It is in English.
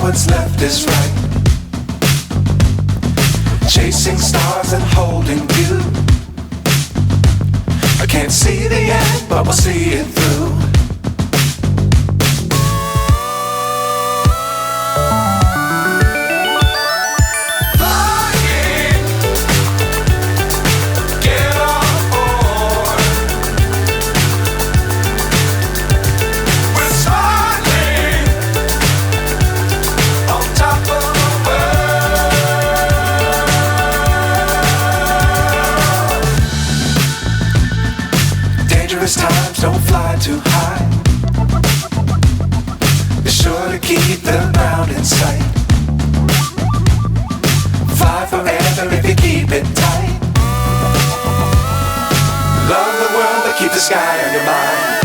what's left is right. Chasing stars and holding you. I can't see the end, but we'll see it through. Times don't fly too high. Be sure to keep the ground in sight. Fly forever if you keep it tight. Love the world but keep the sky on your mind.